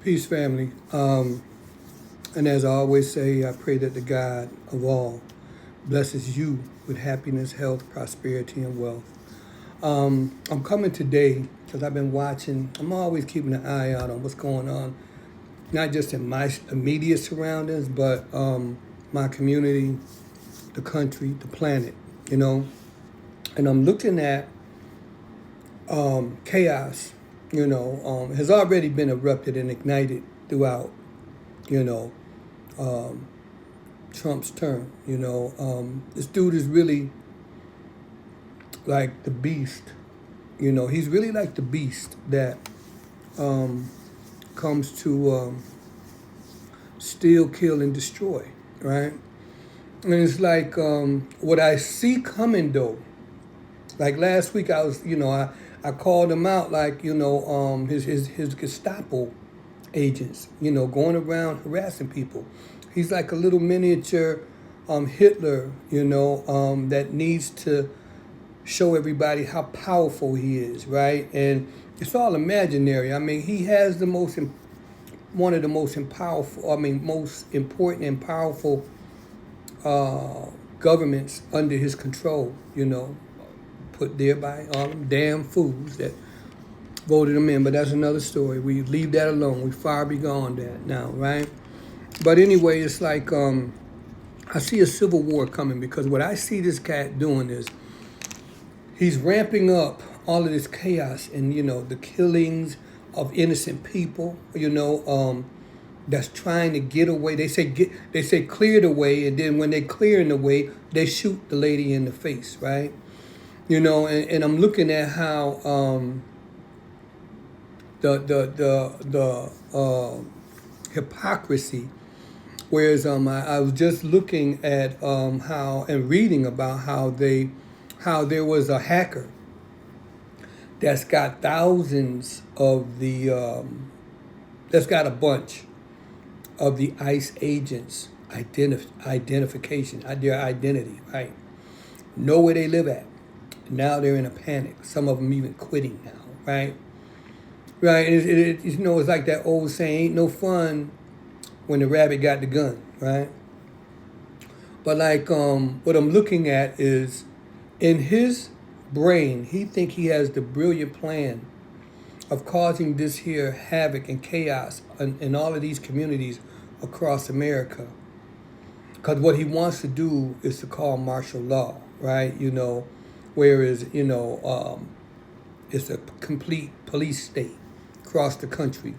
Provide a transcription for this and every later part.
Peace, family. And as I always say, I pray that the God of all blesses you with happiness, health, prosperity, and wealth. I'm coming today because I've been watching. I'm always keeping an eye out on what's going on, not just in my immediate surroundings, but my community, the country, the planet. You know, and I'm looking at chaos. Has already been erupted and ignited throughout. You know, Trump's term. This dude is really like the beast. He's really like the beast that comes to steal, kill, and destroy, right? And it's like what I see coming though. Like last week, I called him out like his Gestapo agents, going around harassing people. He's like a little miniature Hitler, that needs to show everybody how powerful he is, right? And it's all imaginary. I mean, he has one of the most important and powerful governments under his control, put there by all them damn fools that voted him in. But that's another story. We leave that alone. We far beyond that now, right? But anyway, it's like I see a civil war coming because what I see this cat doing is he's ramping up all of this chaos and the killings of innocent people. That's trying to get away. They say clear the way, and then when they clearing the way, they shoot the lady in the face, right? And I'm looking at how the hypocrisy. Whereas I was just looking at how and reading about how there was a hacker that's got thousands of that's got a bunch of the ICE agents identification, their identity, right? Know where they live at. Now they're in a panic. Some of them even quitting now, right? Right, it's like that old saying, ain't no fun when the rabbit got the gun, right? But like what I'm looking at is in his brain, he think he has the brilliant plan of causing this here havoc and chaos in all of these communities across America. Because what he wants to do is to call martial law, right? Whereas, it's a complete police state across the country.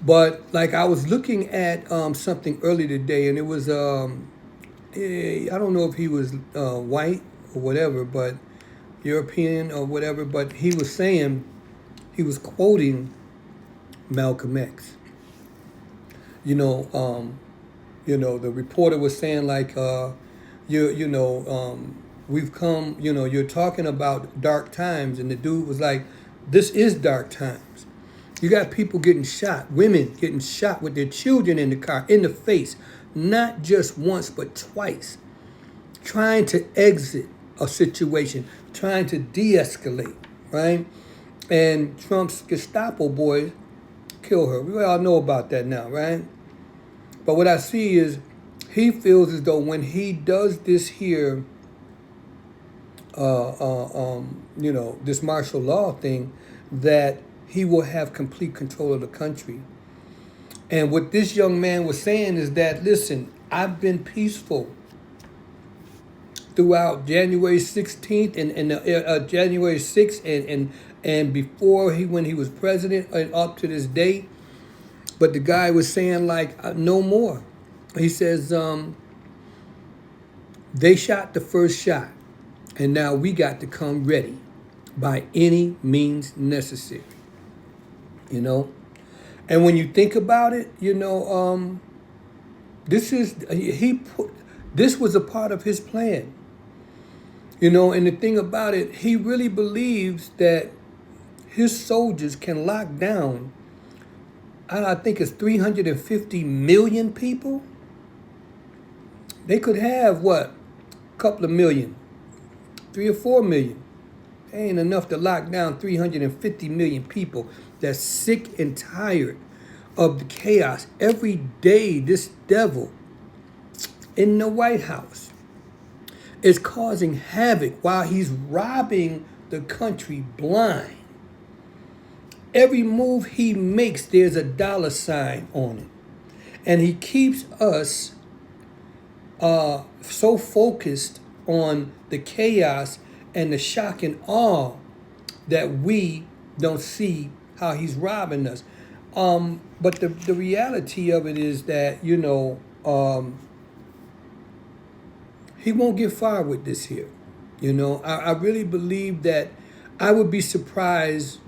But like I was looking at something earlier today, and it was I don't know if he was white or whatever, but European or whatever. But he was quoting Malcolm X. The reporter was saying like, we've come. You're talking about dark times, and the dude was like, this is dark times. You got people getting shot, women getting shot with their children in the car, in the face, not just once, but twice, trying to exit a situation, trying to de-escalate, right? And Trump's Gestapo boys kill her. We all know about that now, right? But what I see is he feels as though when he does this here, this martial law thing, that he will have complete control of the country. And what this young man was saying is that, listen, I've been peaceful throughout January 16th and January 6th and before when he was president and up to this date. But the guy was saying like, no more. He says, they shot the first shot and now we got to come ready by any means necessary. And when you think about it, this was a part of his plan. And the thing about it, he really believes that his soldiers can lock down, I think it's 350 million people. They could have what? A couple of million, 3 or 4 million. ain't enough to lock down 350 million people that's sick and tired of the chaos. Every day, this devil in the White House is causing havoc while he's robbing the country blind. Every move he makes, there's a dollar sign on it. And he keeps us so focused on the chaos and the shock and awe that we don't see how he's robbing us. But the reality of it is that, he won't get far with this here. I really believe that I would be surprised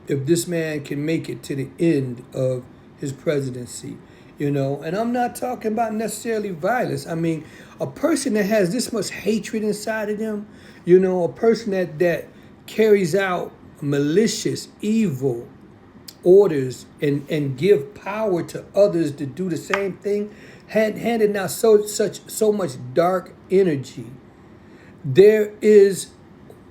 if this man can make it to the end of his presidency. And I'm not talking about necessarily violence. I mean, a person that has this much hatred inside of them, a person that carries out malicious, evil orders and give power to others to do the same thing, handing out so much dark energy. There is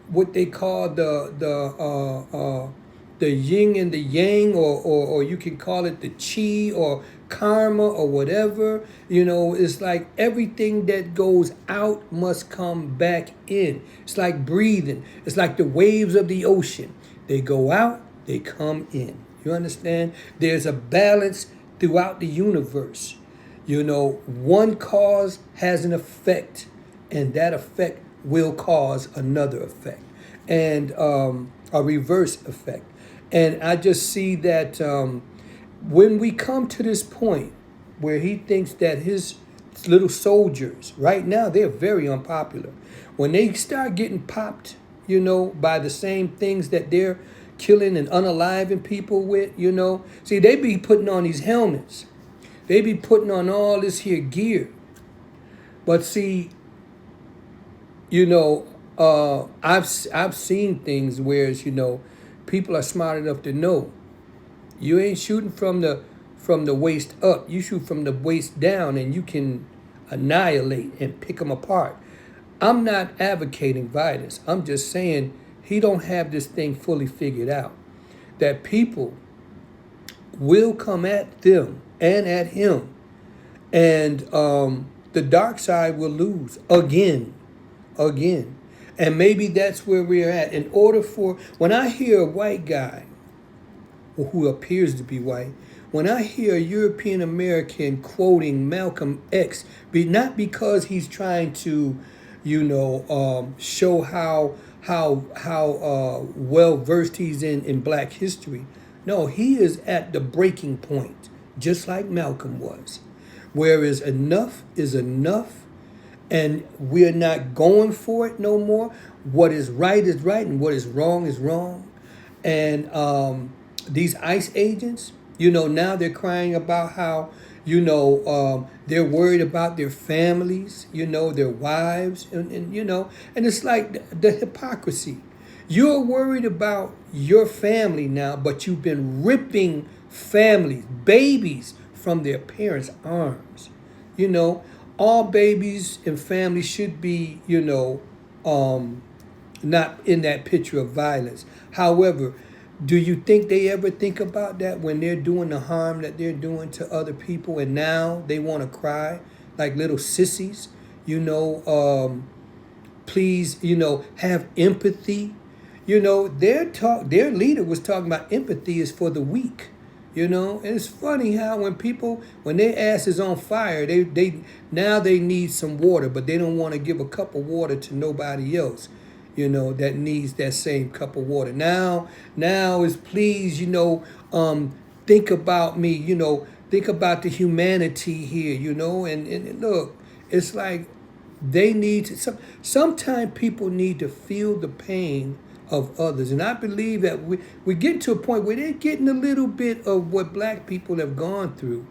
what they call the yin and the yang, or you can call it the chi or karma or whatever. It's like everything that goes out must come back in. It's like breathing. It's like the waves of the ocean. They go out, they come in. You understand? There's a balance throughout the universe. One cause has an effect, and that effect will cause another effect, and a reverse effect. And I just see that when we come to this point where he thinks that his little soldiers, right now, they're very unpopular. When they start getting popped, by the same things that they're killing and unaliving people with, see, they be putting on these helmets. They be putting on all this here gear. But see, I've seen things where, people are smart enough to know you ain't shooting from the waist up. You shoot from the waist down, and you can annihilate and pick them apart. I'm not advocating violence. I'm just saying he don't have this thing fully figured out. That people will come at them and at him, and the dark side will lose again. And maybe that's where we're at. In order for, when I hear a white guy, who appears to be white, when I hear a European American quoting Malcolm X, not because he's trying to, show how well versed he's in Black history. No, he is at the breaking point, just like Malcolm was. Whereas enough is enough, and we're not going for it no more. What is right, and what is wrong. And these ICE agents, now they're crying about how, they're worried about their families, their wives, and it's like the hypocrisy. You're worried about your family now, but you've been ripping families, babies, from their parents' arms. All babies and families should be, not in that picture of violence. However, do you think they ever think about that when they're doing the harm that they're doing to other people, and now they want to cry like little sissies? Please, have empathy. Their leader was talking about empathy is for the weak. And it's funny how when their ass is on fire, they now they need some water, but they don't want to give a cup of water to nobody else, that needs that same cup of water. Now is please, think about me, think about the humanity here, and look, it's like they need to, sometimes people need to feel the pain of others. And I believe that we get to a point where they're getting a little bit of what Black people have gone through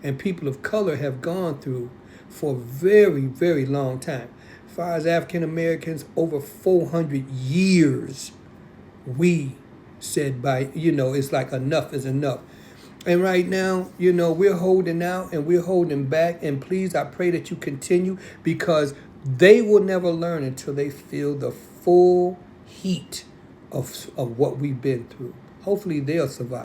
and people of color have gone through for a very, very long time. As far as African Americans, over 400 years, we said it's like enough is enough. And right now, we're holding out and we're holding back. And please, I pray that you continue, because they will never learn until they feel the full heat of what we've been through. Hopefully they'll survive.